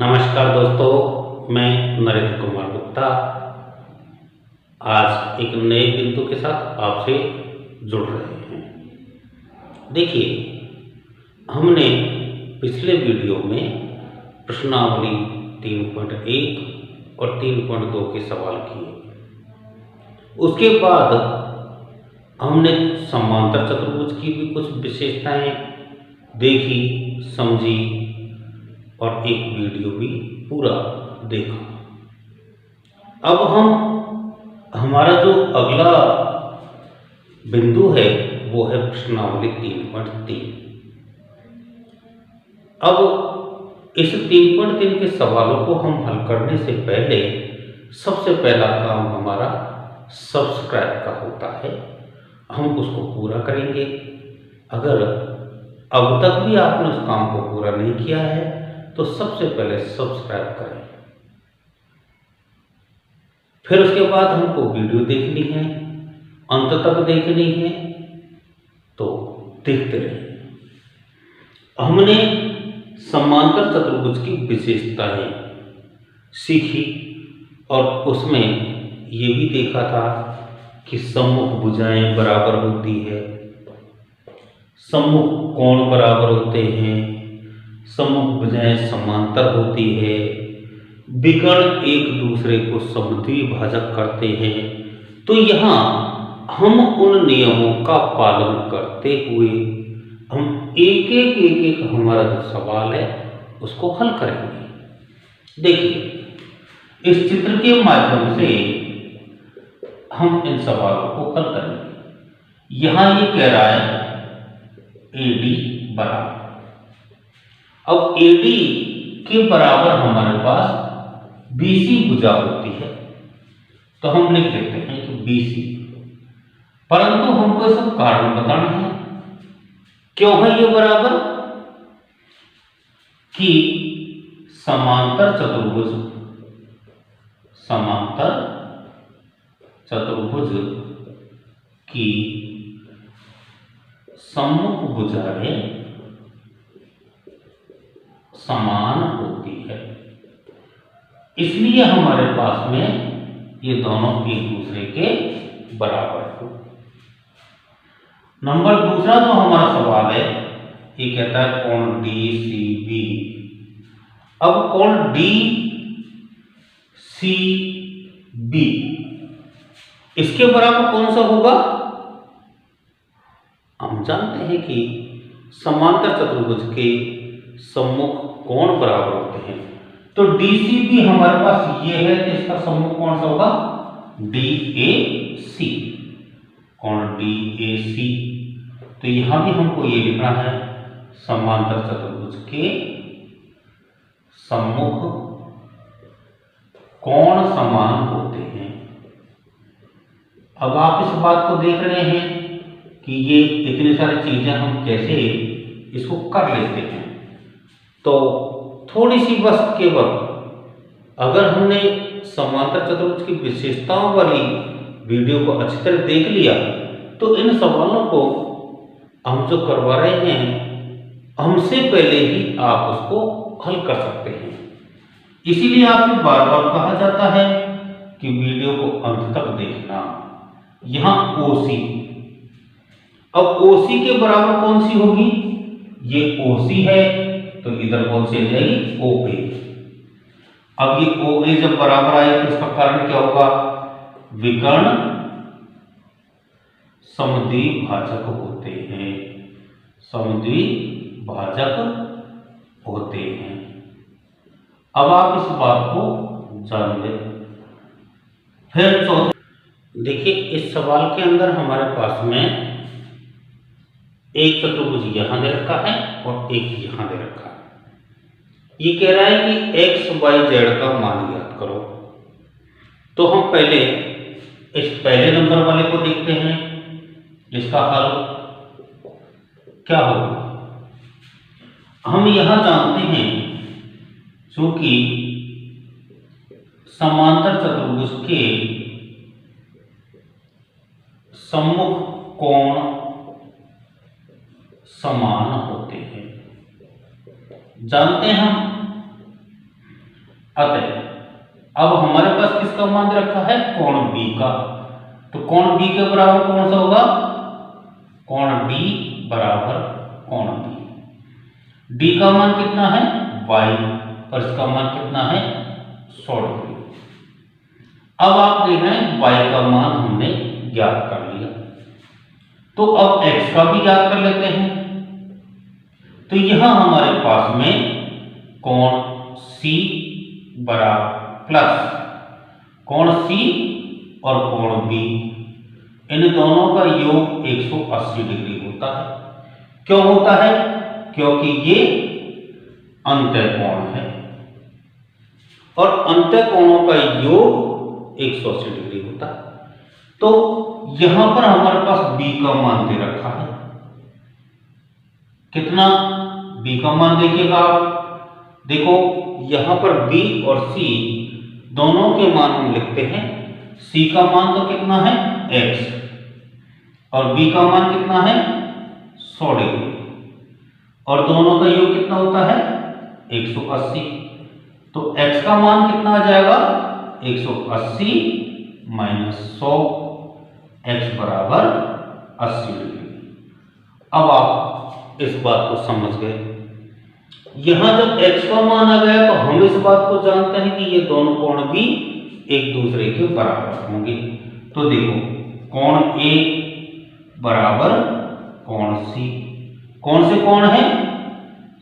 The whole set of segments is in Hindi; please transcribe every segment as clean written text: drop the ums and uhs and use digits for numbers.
नमस्कार दोस्तों, मैं नरेंद्र कुमार गुप्ता आज एक नए बिंदु के साथ आपसे जुड़ रहे हैं। देखिए, हमने पिछले वीडियो में प्रश्नावली 3.1 और 3.2 के सवाल किए। उसके बाद हमने समांतर चतुर्भुज की भी कुछ विशेषताएं देखी, समझी और एक वीडियो भी पूरा देखा। अब हमारा जो अगला बिंदु है वो है प्रश्नावली 3.3। अब इस 3.3 के सवालों को हम हल करने से पहले सबसे पहला काम हमारा सब्सक्राइब का होता है। हम उसको पूरा करेंगे। अगर अब तक भी आपने उस काम को पूरा नहीं किया है तो सबसे पहले सब्सक्राइब करें। फिर उसके बाद हमको वीडियो देखनी है, अंत तक देखनी है, तो देखते रहिए। हमने समांतर चतुर्भुज की विशेषताएं सीखी और उसमें ये भी देखा था कि सम्मुख भुजाएं बराबर होती है, सम्मुख कोण बराबर होते हैं, सम्मुख भुजाएं समांतर होती है, विकर्ण एक दूसरे को समद्विभाजक करते हैं। तो यहाँ हम उन नियमों का पालन करते हुए हम एक एक हमारा जो सवाल है उसको हल करेंगे। देखिए, इस चित्र के माध्यम से हम इन सवालों को हल करेंगे। यहाँ ये कह रहा है AD बराबर, अब AD के बराबर हमारे पास BC भुजा होती है, तो हम लिख देते हैं कि BC। परंतु हमको इसका कारण बताना है, क्यों है ये बराबर, कि समांतर चतुर्भुज की सम्मुख भुजाएं समान होती है, इसलिए हमारे पास में ये दोनों एक दूसरे के बराबर हो। नंबर दूसरा जो हमारा सवाल है ये कहता है कोण DCB। अब कोण DCB इसके बराबर कौन सा होगा? हम जानते हैं कि समांतर चतुर्भुज के सम्मुख कोण बराबर होते हैं, तो DCB हमारे पास ये है, तो इसका सम्मुख कौन सा होगा? DAC, कोण DAC। तो यहां भी हमको ये लिखना है समांतर चतुर्भुज के सम्मुख कोण समान होते हैं। अब आप इस बात को देख रहे हैं कि ये इतनी सारी चीजें हम कैसे इसको कर लेते हैं। तो थोड़ी सी बस केवल अगर हमने समांतर चतुर्भुज की विशेषताओं वाली वीडियो को अच्छी तरह देख लिया तो इन सवालों को हम जो करवा रहे हैं हमसे पहले ही आप उसको हल कर सकते हैं। इसीलिए आपसे बार बार कहा जाता है कि वीडियो को अंत तक देखना। यहां OC, अब OC के बराबर कौन सी होगी? ये OC है, तो इधर कौन सी आ जाएगी? OA। अब ये OA जब बराबर आए तो इसका कारण क्या होगा? विकर्ण समद्विभाजक होते हैं, समद्विभाजक होते हैं। अब आप इस बात को जान लें। फिर चौथा, देखिए इस सवाल के अंदर हमारे पास में एक चतुर्भुज यहां दे रखा है और एक यहां दे रखा है। ये कह रहा है कि XYZ का मान ज्ञात करो। तो हम पहले इस पहले नंबर वाले को देखते हैं, इसका हल क्या होगा? हम यहां जानते हैं चूंकि समांतर चतुर्भुज के सम्मुख कोण समान होते हैं, जानते हैं हम अतः अब हमारे पास किसका मान दे रखा है, कोण बी का। तो कोण बी के बराबर कौन सा होगा, कोण डी बराबर कोण बी। डी का मान कितना है y और इसका मान कितना है 100 डिग्री। अब आप देख रहे हैं y का मान हमने ज्ञात कर लिया, तो अब x का भी ज्ञात कर लेते हैं। तो यहां हमारे पास में कोण C बराबर प्लस कोण C और कोण B, इन दोनों का योग 180 डिग्री होता है। क्यों होता है, क्योंकि ये अंतः कोण है और अंतः कोणों का योग 180 डिग्री होता है। तो यहां पर हमारे पास B का मान दे रखा है, कितना, B का मान देखिएगा आप, देखो यहां पर B और C दोनों के मान हम लिखते हैं। C का मान तो कितना है x और B का मान कितना है 100 डिग्री और दोनों का योग कितना होता है 180। तो x का मान कितना आ जाएगा 180 माइनस 100, x बराबर 80 डिग्री। अब आप इस बात को समझ गए। यहां जब x का मान आ गया तो हम इस बात को जानते हैं कि ये दोनों कोण भी एक दूसरे के बराबर होंगे। तो देखो कोण A बराबर कोण C, कौन से कोण है,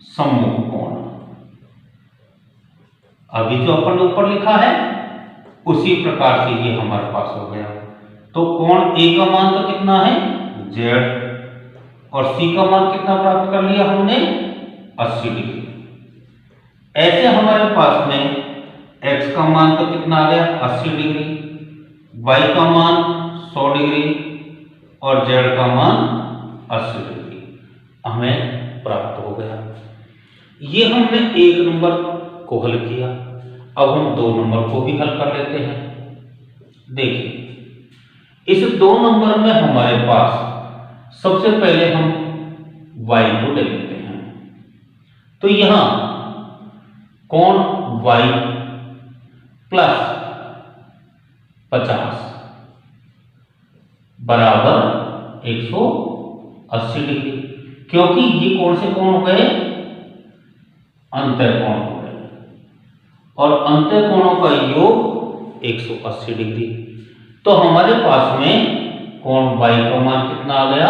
सम्मुख कोण। अभी जो अपन ने ऊपर लिखा है उसी प्रकार से ये हमारे पास हो गया। तो कोण A का मान तो कितना है Z और C का मान कितना प्राप्त कर लिया हमने 80 डिग्री। ऐसे हमारे पास में x का मान तो कितना आ गया 80 डिग्री, y का मान 100 डिग्री और z का मान 80 डिग्री हमें प्राप्त हो गया। ये हमने एक नंबर को हल किया। अब हम 2 नंबर को भी हल कर लेते हैं। देखिए इस 2 नंबर में हमारे पास सबसे पहले हम y को ले लेते हैं। तो यहां कोण y प्लस 50 बराबर 180 डिग्री, क्योंकि ये कौन से कोण हो गए, अंतः कोण हो गए और अंतः कोणों का योग 180 डिग्री। तो हमारे पास में कोण y का मान कितना आ गया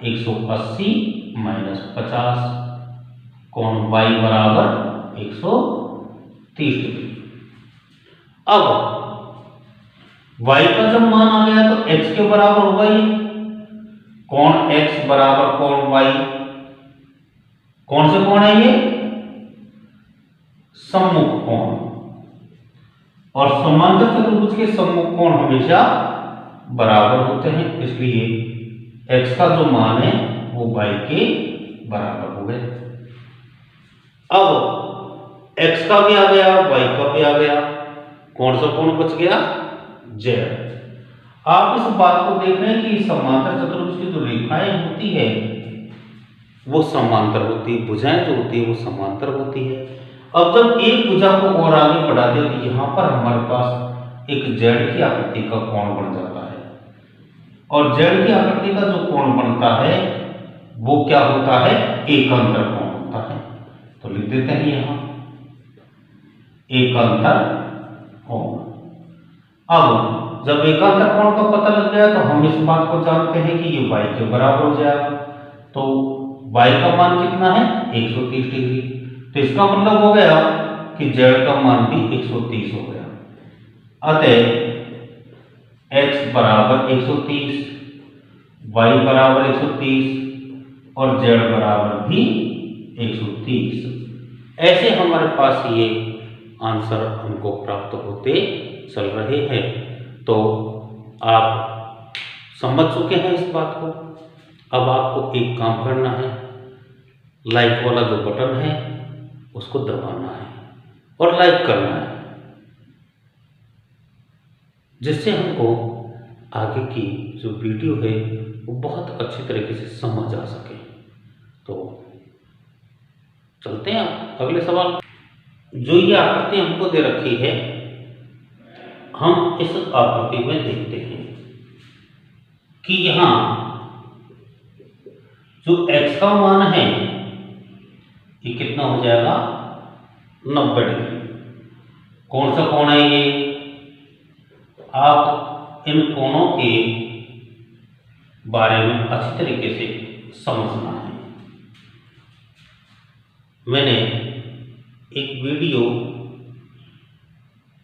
180 माइनस 50, कोण y बराबर 130 डिग्री। अब y का जब मान आ गया तो x के बराबर होगा ये, कोण x बराबर कोण y, कौन से कोण है ये, सम्मुख कोण। और समांतर चतुर्भुज के सम्मुख कोण हमेशा बराबर होते हैं, इसलिए x का जो मान है वो y के बराबर हो गए। अब x का भी आ गया y का भी आ गया, कौन सा कोण बच गया z। आप इस बात को देख रहे हैं कि समांतर चतुर्भुज की जो रेखाएं होती है वो समांतर होती है, भुजाएं जो होती है वो समांतर होती है। अब जब एक भुजा को और आगे बढ़ा दे तो यहां पर हमारे पास एक z की आकृति का कोण बन जाता है और z की आकृति का जो कोण बनता है वो क्या होता है, एकांतर कोण होता है। तो लिख देते हैं यहां एकांतर कोण। अब जब एकांतर कोण का पता लग गया तो हम इस बात को जानते हैं कि ये y के बराबर हो जाएगा। तो y का मान कितना है 130 डिग्री, तो इसका मतलब हो गया कि z का मान भी 130 हो गया। अतः x बराबर 130, y बराबर 130 और z बराबर भी 130। ऐसे हमारे पास ये आंसर हमको प्राप्त होते चल रहे हैं। तो आप समझ चुके हैं इस बात को। अब आपको एक काम करना है, लाइक वाला जो बटन है उसको दबाना है और लाइक करना है, जिससे हमको आगे की जो वीडियो है वो बहुत अच्छी तरीके से समझ आ सके। तो चलते हैं अगले सवाल। जो ये आकृति हमको दे रखी है, हम इस आकृति में देखते हैं कि यहाँ जो x का मान है ये कितना हो जाएगा, 90 डिग्री। कौन सा कोण है ये? आप इन कोणों के बारे में अच्छी तरीके से समझना है। मैंने एक वीडियो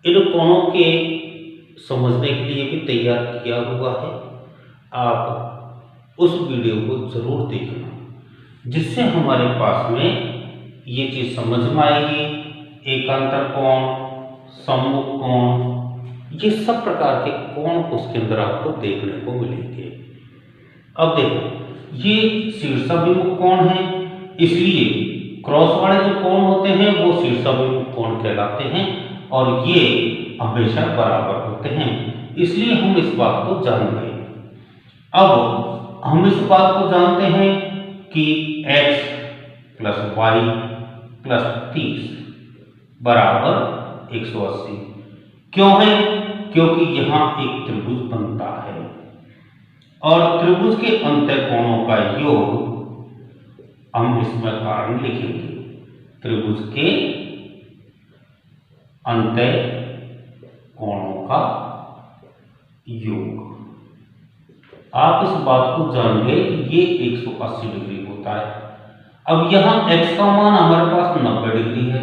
इन कोणों के समझने के लिए भी तैयार किया हुआ है, आप उस वीडियो को जरूर देखना, जिससे हमारे पास में ये चीज समझ में आएगी। एकांतर कोण, सम्मुख कोण, ये सब प्रकार के कोण उसके अंदर आपको देखने को मिलेंगे। अब देखो, ये शीर्षाभिमुख कोण है, इसलिए क्रॉस वाले जो कोण होते हैं वो शीर्षाभिमुख कोण कहलाते हैं और ये हमेशा बराबर होते हैं, इसलिए हम इस बात को जान गए। अब हम इस बात को जानते हैं कि x प्लस वाई प्लस 30 बराबर 180 क्यों है? क्योंकि यहाँ एक त्रिभुज बनता है और त्रिभुज के अंतःकोणों का योग हम इसमें कारण लिखेंगे। त्रिभुज के अंतःकोणों का योग। आप इस बात को जान गए कि ये 180 डिग्री होता है। अब यहाँ x का मान हमारे पास 90 डिग्री है,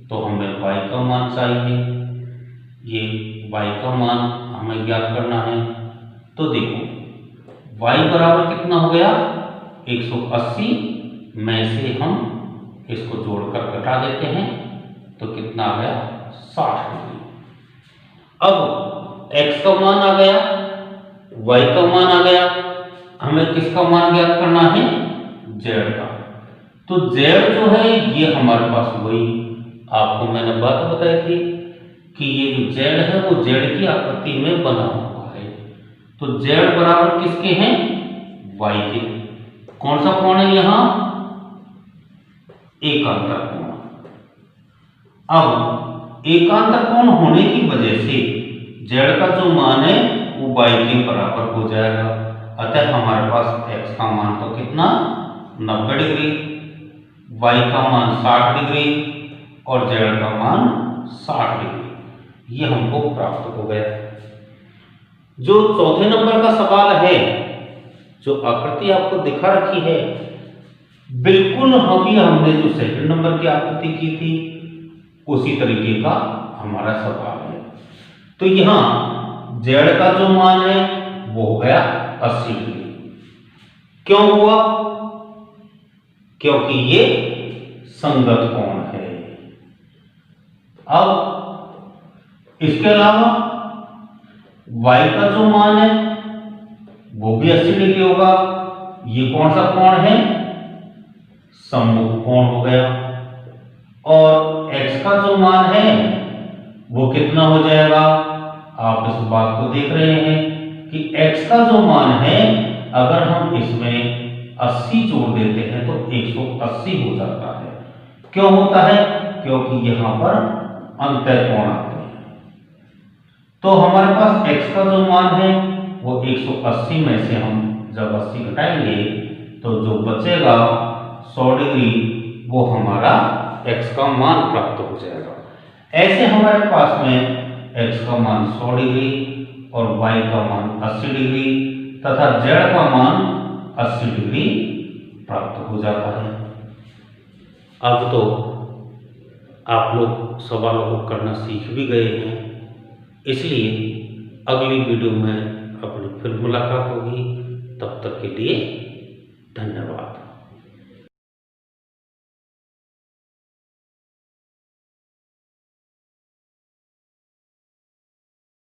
तो हमें y का मान चाहिए। ये y का मान हमें ज्ञात करना है। तो देखो, y बराबर कितना हो गया, 180 में से हम इसको जोड़कर घटा देते हैं तो कितना आ गया, 60 डिग्री। अब x का मान आ गया, y का मान आ गया, हमें किसका मान ज्ञात करना है, z का। तो z जो है ये हमारे पास वही आपको मैंने बात बताई थी कि ये जो z है वो z की आकृति में बना हुआ है। तो z बराबर किसके हैं, y के। कौन सा कोण है यहाँ, एकांतर कोण। अब एकांतर कोण होने की वजह से z का जो मान है वो y के बराबर हो जाएगा। अतः हमारे पास x का मान तो कितना, 90 डिग्री, y का मान 60 डिग्री और z का मान 60 डिग्री, ये हमको प्राप्त हो गया। जो चौथे नंबर का सवाल है, जो आकृति आपको दिखा रखी है, बिल्कुल हमने जो सेकंड नंबर की आकृति की थी उसी तरीके का हमारा सवाल है। तो यहाँ z का जो मान है वो हो गया 80 डिग्री। क्यों हुआ, क्योंकि ये संगत कोण है। अब इसके अलावा y का जो मान है वो भी 80 डिग्री होगा। ये कौन सा कोण है, सम्मुख कोण हो गया। और x का जो मान है वो कितना हो जाएगा, आप इस बात को देख रहे हैं कि x का जो मान है अगर हम इसमें 80 जोड़ देते हैं तो 180 हो जाता है। क्यों होता है, क्योंकि यहां पर अंतःकोण आते हैं। तो हमारे पास x का जो मान है वो 180 में से हम जब 80 घटाएंगे तो जो बचेगा 100 डिग्री, वो हमारा x का मान प्राप्त हो जाएगा। ऐसे हमारे पास में x का मान 100 डिग्री और y का मान 80 डिग्री तथा z का मान 80 डिग्री प्राप्त हो जाता है। अब तो आप लोग सवालों को करना सीख भी गए हैं, इसलिए अगली वीडियो में अपनी फिर मुलाकात होगी। तब तक के लिए धन्यवाद।